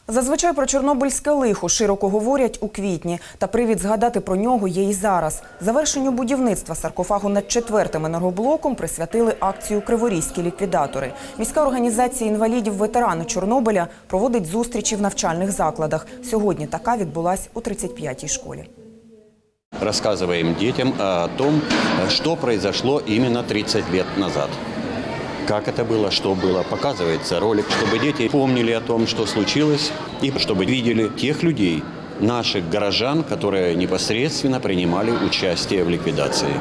Зазвичай про чорнобильське лихо широко говорять у квітні. Та привід згадати про нього є і зараз. Завершенню будівництва саркофагу над 4-м енергоблоком присвятили акцію «Криворізькі ліквідатори». Міська організація інвалідів-ветерани Чорнобиля проводить зустрічі в навчальних закладах. Сьогодні така відбулась у 35-й школі. Рассказываем детям о том, что произошло именно 30 лет назад. Как это было, что было. Показывается ролик, чтобы дети помнили о том, что случилось, и чтобы видели тех людей, наших горожан, которые непосредственно принимали участие в ликвидации.